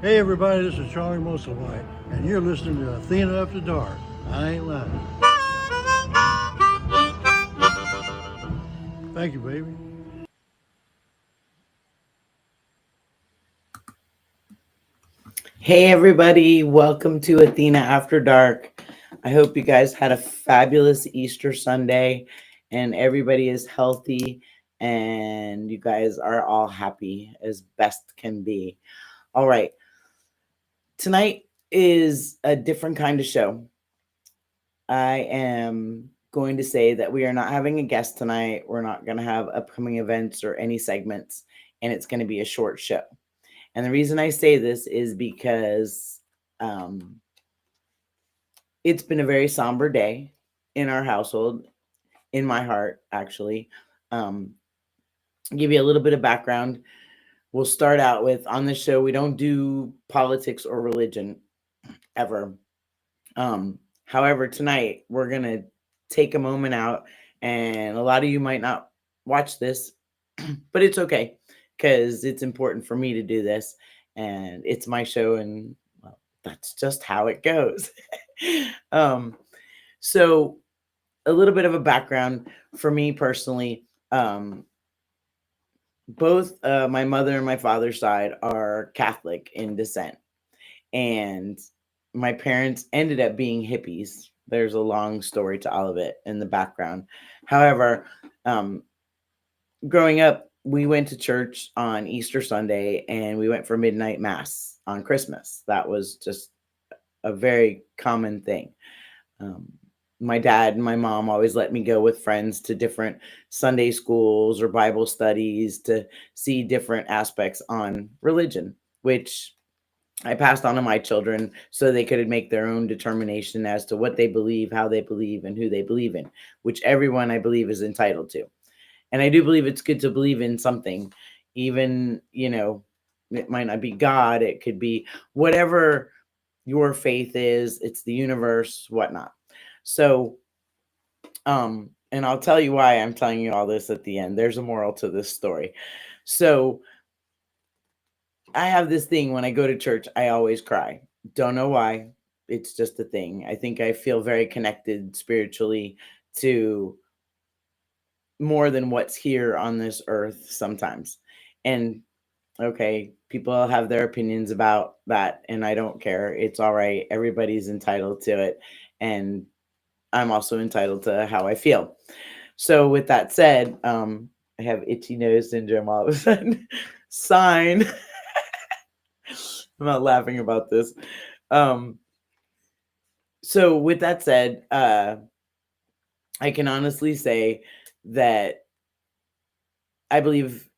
Hey everybody, this is Charlie Musselwhite, and you're listening to Athena After Dark. I ain't lying. Thank you, baby. Hey everybody, welcome to Athena After Dark. I hope you guys had a fabulous Easter Sunday and everybody is healthy and you guys are all happy as best can be. All right, tonight is a different kind of show. I am going to say that we are not having a guest tonight. We're not going to have upcoming events or any segments, and it's going to be a short show. And the reason I say this is because it's been a very somber day in our household, in my heart, actually. Give you a little bit of background. We'll start out with on this show, we don't do politics or religion ever. However, tonight we're going to take a moment out, and a lot of you might not watch this, but it's okay because it's important for me to do this, and it's my show, and well, that's just how it goes. So a little bit of a background for me personally. Both my mother and my father's side are Catholic in descent, and my parents ended up being hippies. There's a long story to all of it in the background. However, growing up, we went to church on Easter Sunday and we went for midnight mass on Christmas. That was just a very common thing. My dad and my mom always let me go with friends to different Sunday schools or Bible studies to see different aspects on religion, which I passed on to my children so they could make their own determination as to what they believe, how they believe, and who they believe in, which everyone I believe is entitled to. And I do believe it's good to believe in something, even, it might not be God, it could be whatever your faith is, it's the universe, whatnot. So, and I'll tell you why I'm telling you all this at the end. There's a moral to this story. So, I have this thing when I go to church, I always cry. Don't know why. It's just a thing. I think I feel very connected spiritually to more than what's here on this earth sometimes. And okay, people have their opinions about that, and I don't care. It's all right. Everybody's entitled to it. And I'm also entitled to how I feel. So, with that said, I have itchy nose syndrome all of a sudden. Sign. I'm not laughing about this. So with that said, I can honestly say that I believe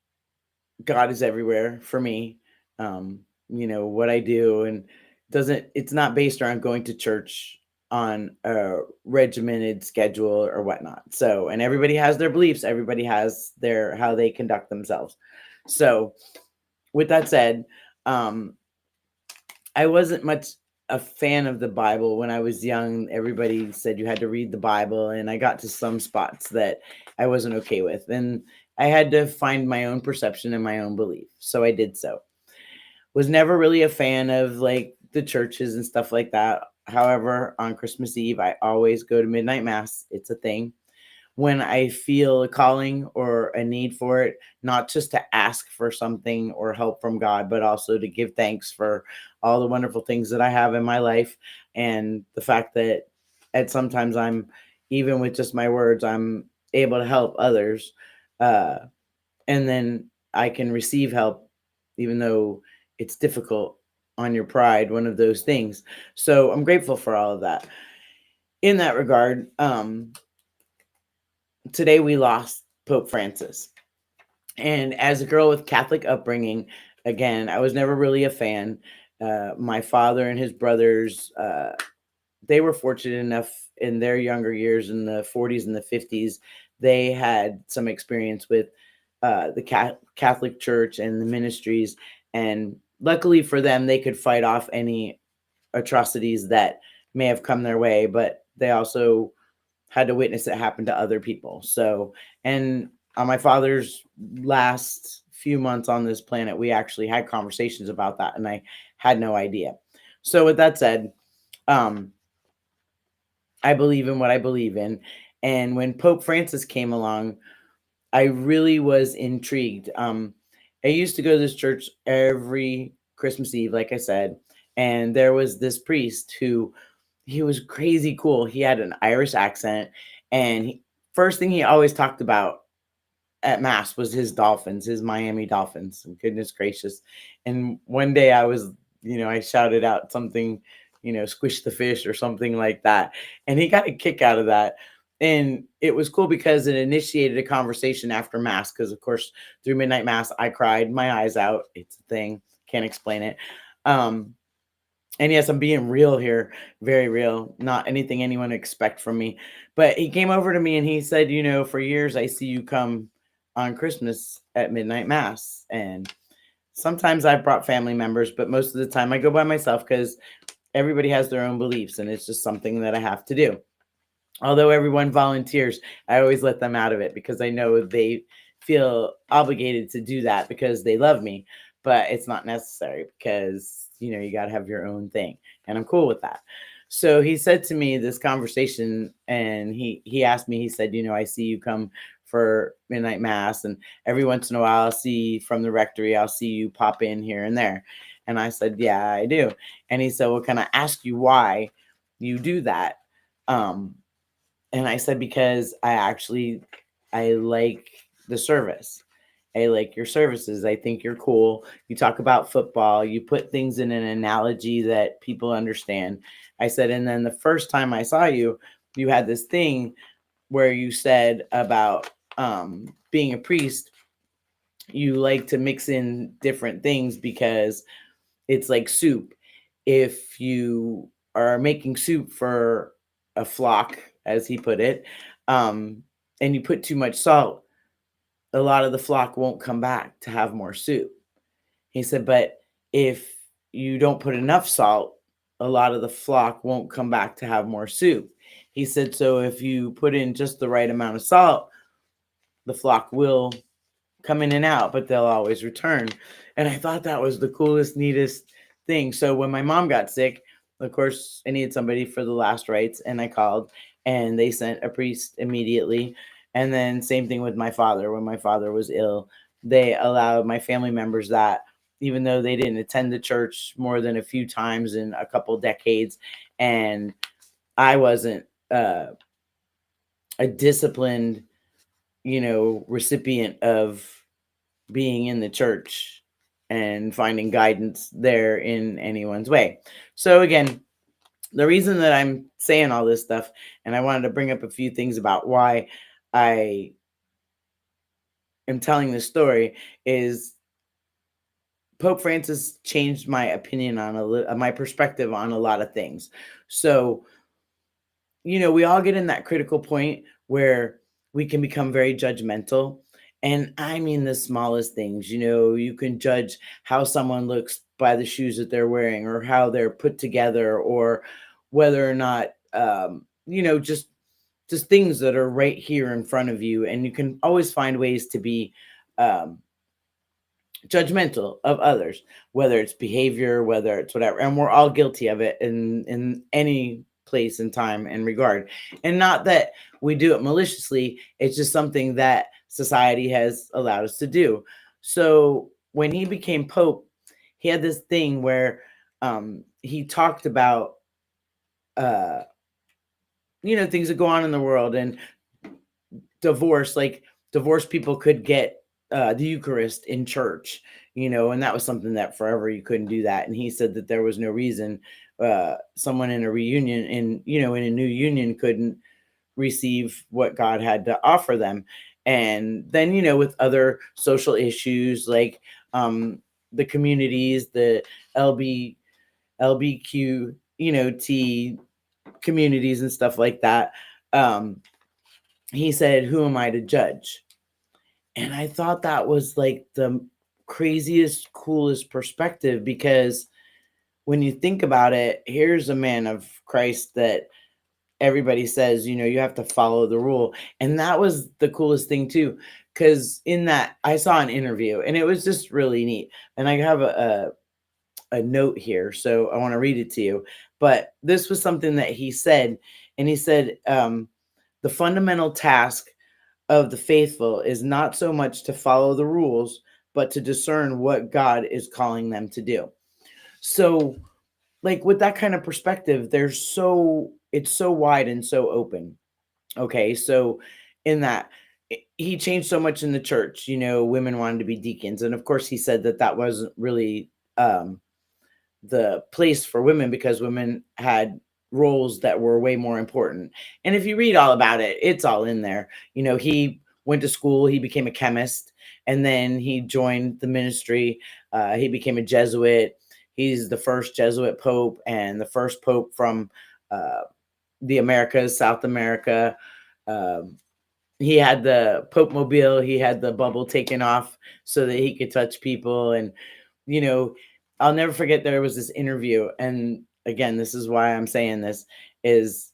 God is everywhere for me. What I do, and it's not based around going to church on a regimented schedule or whatnot. So, and everybody has their beliefs, everybody has their how they conduct themselves. So with that said, I wasn't much a fan of the Bible when I was young. Everybody said you had to read the Bible, and I got to some spots that I wasn't okay with. And I had to find my own perception and my own belief. So I did so. Was never really a fan of like the churches and stuff like that. However, on Christmas Eve, I always go to midnight mass. It's a thing. When I feel a calling or a need for it, not just to ask for something or help from God, but also to give thanks for all the wonderful things that I have in my life. And the fact that at sometimes even with just my words, I'm able to help others. And then I can receive help, even though it's difficult on your pride, one of those things. So I'm grateful for all of that. In that regard, today we lost Pope Francis. And as a girl with Catholic upbringing, again, I was never really a fan. My father and his brothers, they were fortunate enough in their younger years in the 40s and the 50s. They had some experience with the Catholic Church and the ministries. And luckily for them, they could fight off any atrocities that may have come their way, but they also had to witness it happen to other people. So, and on my father's last few months on this planet, we actually had conversations about that. And I had no idea. So with that said, um, I believe in what I believe in. And when Pope Francis came along, I really was intrigued. I used to go to this church every Christmas Eve, like I said, and there was this priest who he was crazy cool. He had an Irish accent, and first thing he always talked about at mass was his Dolphins, his Miami Dolphins. Goodness gracious. And one day I was, I shouted out something, squish the fish or something like that. And he got a kick out of that. And it was cool because it initiated a conversation after mass. Because of course, through midnight mass, I cried my eyes out. It's a thing. Can't explain it. And yes, I'm being real here, very real, not anything anyone expect from me. But he came over to me and he said, for years I see you come on Christmas at midnight mass. And sometimes I've brought family members, but most of the time I go by myself because everybody has their own beliefs and it's just something that I have to do. Although everyone volunteers, I always let them out of it because I know they feel obligated to do that because they love me, but it's not necessary because, you got to have your own thing. And I'm cool with that. So he said to me this conversation and he asked me, he said, I see you come for midnight mass and every once in a while I'll see from the rectory, I'll see you pop in here and there. And I said, yeah, I do. And he said, well, can I ask you why you do that? And I said, because I like the service. I like your services. I think you're cool. You talk about football. You put things in an analogy that people understand. I said, and then the first time I saw you, you had this thing where you said about being a priest, you like to mix in different things because it's like soup. If you are making soup for a flock, as he put it, and you put too much salt, a lot of the flock won't come back to have more soup. He said, but if you don't put enough salt, a lot of the flock won't come back to have more soup. He said, so if you put in just the right amount of salt, the flock will come in and out, but they'll always return. And I thought that was the coolest, neatest thing. So when my mom got sick, of course, I needed somebody for the last rites, and I called, and they sent a priest immediately. And then same thing with my father. When my father was ill, they allowed my family members that, even though they didn't attend the church more than a few times in a couple decades, and I wasn't a disciplined, recipient of being in the church and finding guidance there in anyone's way. So again, the reason that I'm saying all this stuff, and I wanted to bring up a few things about why I am telling this story, is Pope Francis changed my opinion on my perspective on a lot of things. So, we all get in that critical point where we can become very judgmental. And I mean the smallest things, you can judge how someone looks by the shoes that they're wearing or how they're put together or whether or not, just things that are right here in front of you. And you can always find ways to be judgmental of others, whether it's behavior, whether it's whatever. And we're all guilty of it in any place and time and regard. And not that we do it maliciously, it's just something that society has allowed us to do. So when he became Pope, he had this thing where he talked about things that go on in the world and divorce, like divorced people could get the Eucharist in church, and that was something that forever you couldn't do that. And he said that there was no reason someone in a reunion in a new union couldn't receive what God had to offer them. And then, with other social issues like the communities, the LBQ, T communities and stuff like that. He said, who am I to judge? And I thought that was like the craziest, coolest perspective, because when you think about it, here's a man of Christ that everybody says, you have to follow the rule. And that was the coolest thing too, because in that I saw an interview and it was just really neat. And I have a note here, so I want to read it to you. But this was something that he said, and he said, the fundamental task of the faithful is not so much to follow the rules, but to discern what God is calling them to do. So, like with that kind of perspective, it's so wide and so open. Okay, so in that he changed so much in the church. Women wanted to be deacons, and of course, he said that that wasn't really the place for women because women had roles that were way more important. And if you read all about it, it's all in there. He went to school, he became a chemist, and then he joined the ministry. He became a Jesuit. He's the first Jesuit pope and the first pope from the Americas, South America. Um, he had the Pope Mobile, he had the bubble taken off so that he could touch people. And you know, I'll never forget there was this interview, and again, this is why I'm saying this is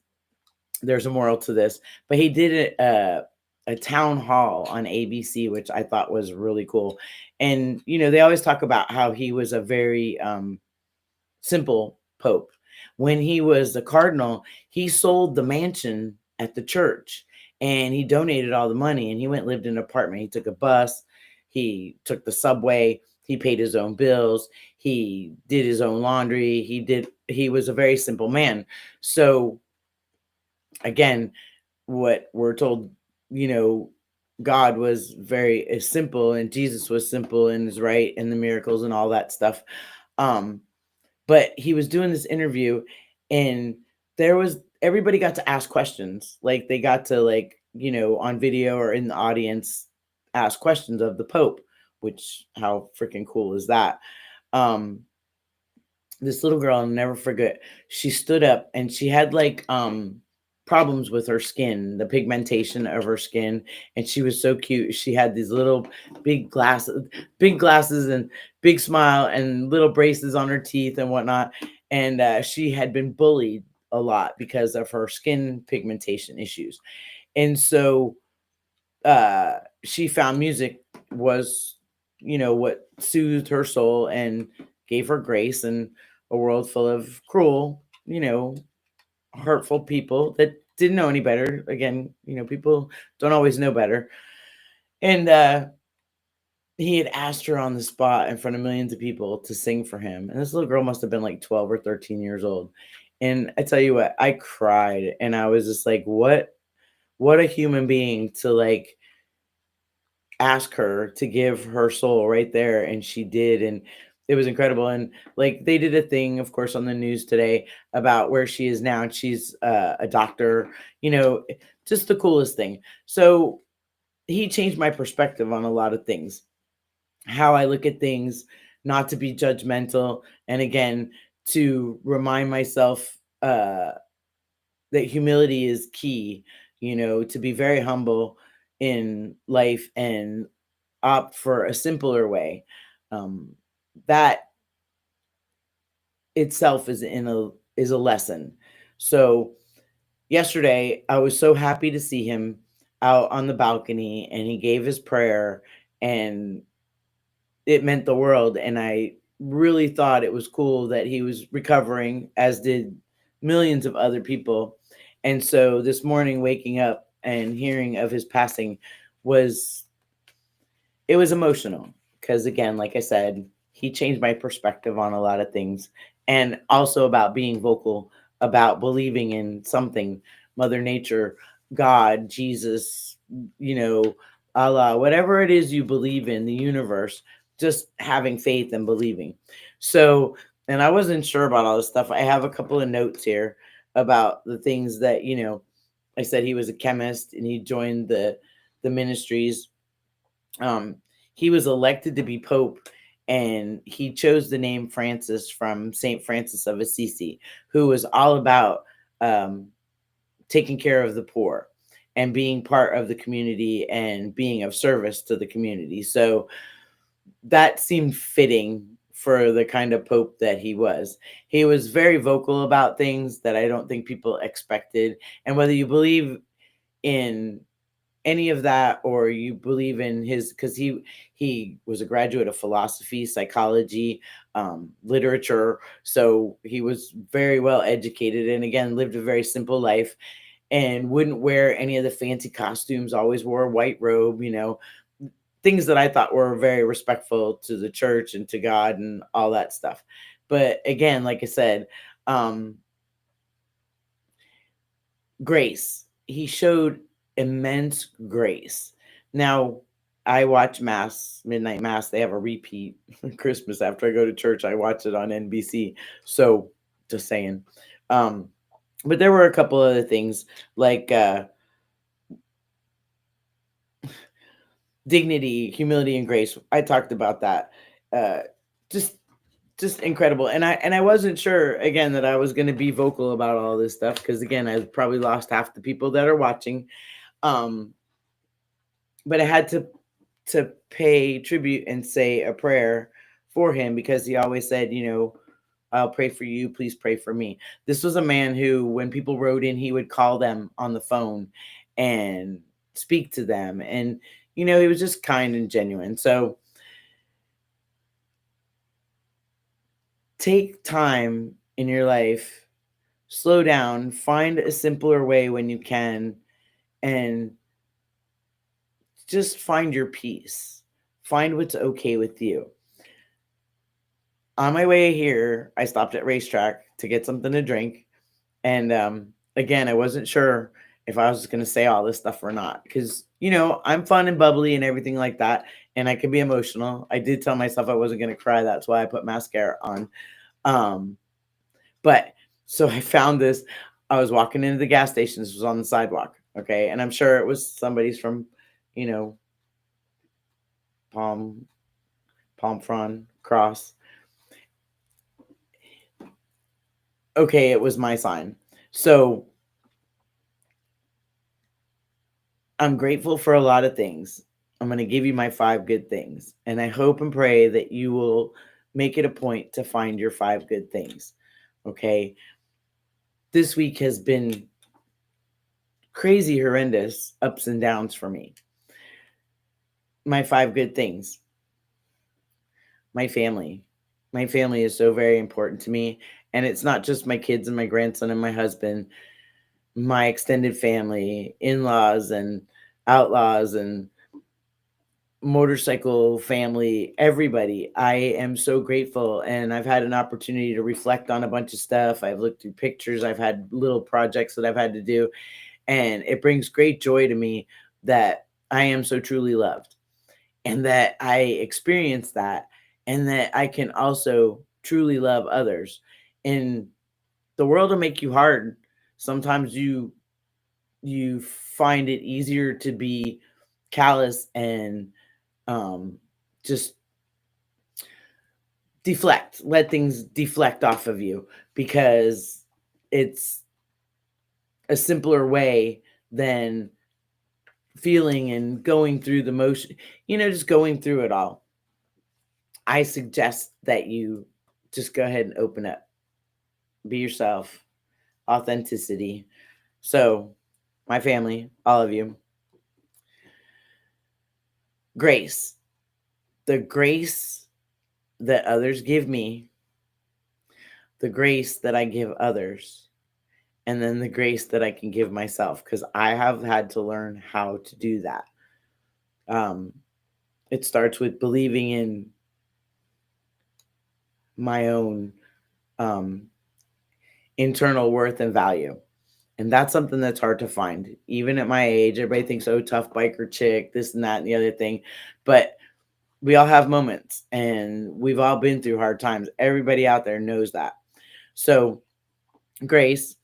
there's a moral to this, but he did a town hall on ABC, which I thought was really cool. And they always talk about how he was a very simple pope. When he was a cardinal, he sold the mansion at the church and he donated all the money and he went and lived in an apartment. He took a bus, he took the subway, he paid his own bills, he did his own laundry, he was a very simple man. So again, what we're told, God was very simple and Jesus was simple and is right and the miracles and all that stuff. But he was doing this interview and everybody got to ask questions. Like they got to on video or in the audience ask questions of the Pope, which how freaking cool is that? This little girl, I'll never forget, she stood up and she had problems with her skin, the pigmentation of her skin, and she was so cute. She had these little big glasses and big smile and little braces on her teeth and whatnot. And she had been bullied a lot because of her skin pigmentation issues. And so she found music was, what soothed her soul and gave her grace in a world full of cruel, hurtful people that didn't know any better. Again, people don't always know better. And he had asked her on the spot in front of millions of people to sing for him. And this little girl must have been like 12 or 13 years old. And I tell you what, I cried and I was just like, what a human being to ask her to give her soul right there. And she did. And it was incredible. And they did a thing, of course, on the news today about where she is now. And she's a doctor, just the coolest thing. So he changed my perspective on a lot of things, how I look at things, not to be judgmental. And again, to remind myself that humility is key, to be very humble in life and opt for a simpler way. That itself is a lesson. So yesterday I was so happy to see him out on the balcony and he gave his prayer and it meant the world. And I really thought it was cool that he was recovering, as did millions of other people. And so this morning, waking up and hearing of his passing was emotional because, again, like I said, he changed my perspective on a lot of things, and also about being vocal about believing in something, Mother Nature, God, Jesus, Allah, whatever it is you believe in, the universe, just having faith and believing. So, and I wasn't sure about all this stuff. I have a couple of notes here about the things that, I said he was a chemist and he joined the ministries. He was elected to be Pope and he chose the name Francis from Saint Francis of Assisi, who was all about taking care of the poor and being part of the community and being of service to the community. So that seemed fitting for the kind of Pope that he was. He was very vocal about things that I don't think people expected. And whether you believe in any of that or you believe in his, because he was a graduate of philosophy, psychology, literature. So he was very well educated, and again, lived a very simple life and wouldn't wear any of the fancy costumes, always wore a white robe, things that I thought were very respectful to the church and to God and all that stuff. But again, like I said, um, grace. He showed immense grace. Now, I watch Mass, Midnight Mass. They have a repeat Christmas after I go to church. I watch it on NBC. So, just saying. Um, but there were a couple other things like dignity, humility, and grace. I talked about that. Uh, just just incredible. And I wasn't sure again that I was going to be vocal about all this stuff because again, I probably lost half the people that are watching. Um, but I had to pay tribute and say a prayer for him because he always said, I'll pray for you, please pray for me. This was a man who, when people wrote in, he would call them on the phone and speak to them. And, he was just kind and genuine. So take time in your life, slow down, find a simpler way when you can, and just find your peace. Find what's okay with you. On my way here, I stopped at Racetrack to get something to drink. And again, I wasn't sure if I was going to say all this stuff or not because, I'm fun and bubbly and everything like that. And I can be emotional. I did tell myself I wasn't going to cry. That's why I put mascara on. But so I found this. I was walking into the gas station. This was on the sidewalk. Okay. And I'm sure it was somebody's from, Palm Front Cross. Okay, it was my sign. So I'm grateful for a lot of things. I'm going to give you my 5 good things. And I hope and pray that you will make it a point to find your 5 good things. Okay. This week has been crazy, horrendous ups and downs for me. My 5 good things. My family. My family is so very important to me. And it's not just my kids and my grandson and my husband, my extended family, in-laws and outlaws and motorcycle family, everybody. I am so grateful. And I've had an opportunity to reflect on a bunch of stuff. I've looked through pictures. I've had little projects that I've had to do. And it brings great joy to me that I am so truly loved and that I experience that and that I can also truly love others. And the world will make you hard. Sometimes you find it easier to be callous and just let things deflect off of you because it's a simpler way than feeling and going through the motion, just going through it all. I suggest that you just go ahead and open up, be yourself, authenticity. So, my family, all of you, grace, the grace that others give me, the grace that I give others, and then the grace that I can give myself because I have had to learn how to do that. It starts with believing in my own internal worth and value. And that's something that's hard to find. Even at my age, everybody thinks, oh, tough biker chick, this and that and the other thing. But we all have moments and we've all been through hard times. Everybody out there knows that. So grace,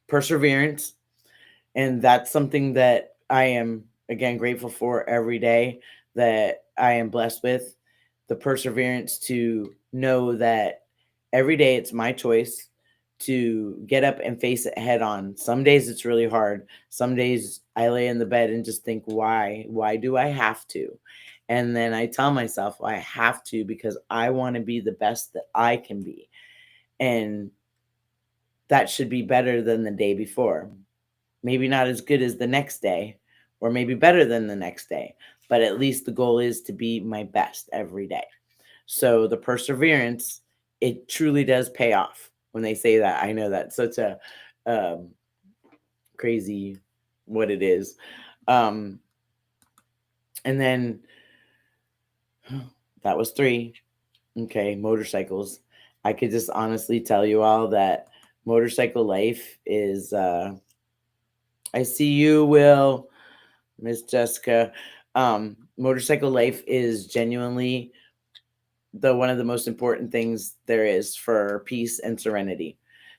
perseverance. And that's something that I am, again, grateful for every day that I am blessed with. The perseverance to know that every day it's my choice to get up and face it head on. Some days it's really hard. Some days I lay in the bed and just think, why? Why do I have to? And then I tell myself I have to because I want to be the best that I can be. And that should be better than the day before. Maybe not as good as the next day, or maybe better than the next day, but at least the goal is to be my best every day. So the perseverance, it truly does pay off when they say that. I know that's such a crazy what it is. And then that was 3. Okay, motorcycles. I could just honestly tell you all that motorcycle life is I see you, Will, Miss Jessica. Motorcycle life is genuinely one of the most important things there is for peace and serenity.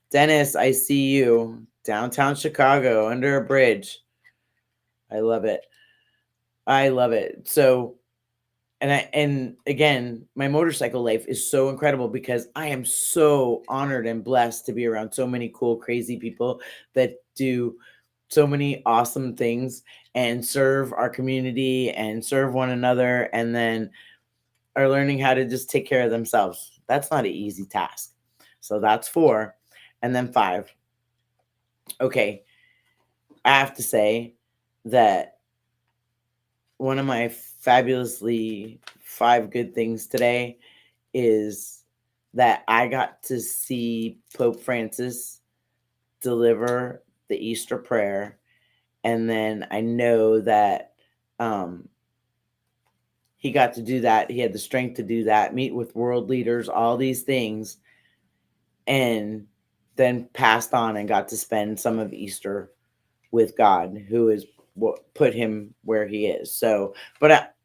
Dennis, I see you. Downtown Chicago, under a bridge. I love it. I love it. So, and again, my motorcycle life is so incredible because I am so honored and blessed to be around so many cool, crazy people that do so many awesome things and serve our community and serve one another, and then are learning how to just take care of themselves. That's not an easy task. So that's 4. And then 5. Okay. I have to say that one of my fabulously 5 good things today is that I got to see Pope Francis deliver the Easter prayer. And then I know that he got to do that. He had the strength to do that, meet with world leaders, all these things, and then passed on and got to spend some of Easter with God, who is what put him where he is. So, but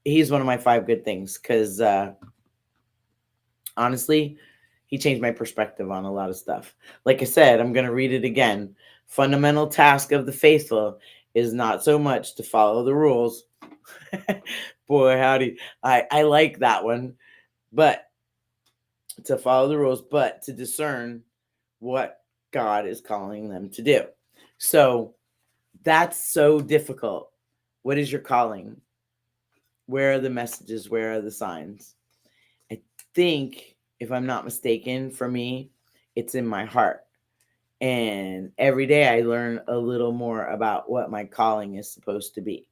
he's one of my 5 good things because honestly, he changed my perspective on a lot of stuff. Like I said, I'm going to read it again. Fundamental task of the faithful is not so much to follow the rules. Boy, howdy. I like that one. But to follow the rules, but to discern what God is calling them to do. So that's so difficult. What is your calling? Where are the messages? Where are the signs? I think, if I'm not mistaken, for me, it's in my heart. And every day I learn a little more about what my calling is supposed to be.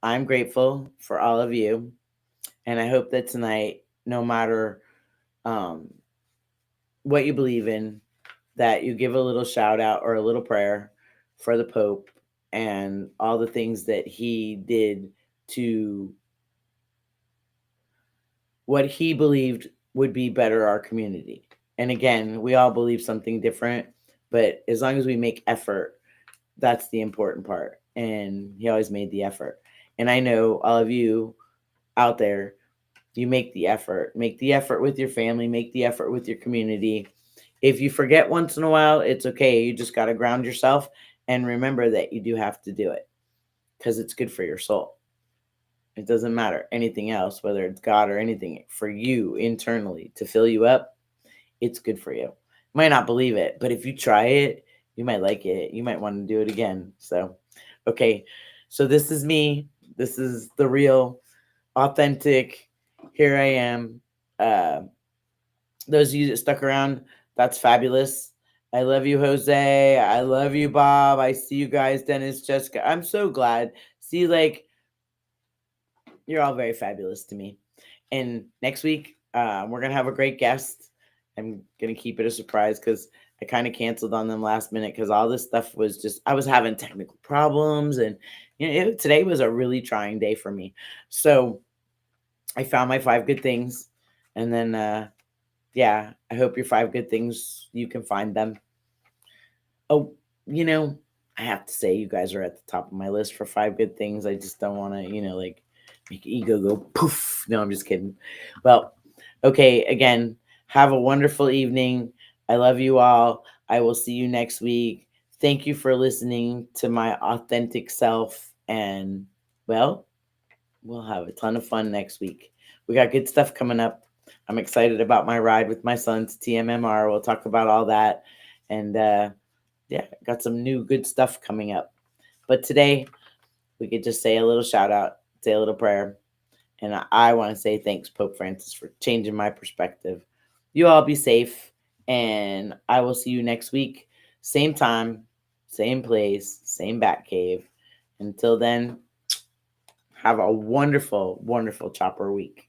I'm grateful for all of you. And I hope that tonight, no matter what you believe in, that you give a little shout out or a little prayer for the Pope and all the things that he did to what he believed would be better our community. And again, we all believe something different, but as long as we make effort, that's the important part. And he always made the effort. And I know all of you out there, you make the effort. Make the effort with your family, make the effort with your community. If you forget once in a while, it's okay. You just got to ground yourself and remember that you do have to do it because it's good for your soul. It doesn't matter anything else, whether it's God or anything, for you internally to fill you up. It's good for you. You might not believe it, but if you try it, you might like it. You might want to do it again. So, okay. So this is me. This is the real, authentic. Here I am. Those of you that stuck around, that's fabulous. I love you, Jose. I love you, Bob. I see you guys, Dennis, Jessica. I'm so glad. See, like, you're all very fabulous to me. And next week, we're going to have a great guest. I'm going to keep it a surprise because I kind of canceled on them last minute because all this stuff was just, I was having technical problems. And today was a really trying day for me. So I found my 5 good things. And then, yeah, I hope your 5 good things, you can find them. Oh, I have to say you guys are at the top of my list for 5 good things. I just don't want to, like make ego go poof. No, I'm just kidding. Well, okay, again, have a wonderful evening. I love you all. I will see you next week. Thank you for listening to my authentic self. And, well, we'll have a ton of fun next week. We got good stuff coming up. I'm excited about my ride with my son to TMMR. We'll talk about all that. And, yeah, got some new good stuff coming up. But today, we could just say a little shout out, say a little prayer. And I want to say thanks, Pope Francis, for changing my perspective. You all be safe. And I will see you next week. Same time, same place, same bat cave. Until then, have a wonderful, wonderful chopper week.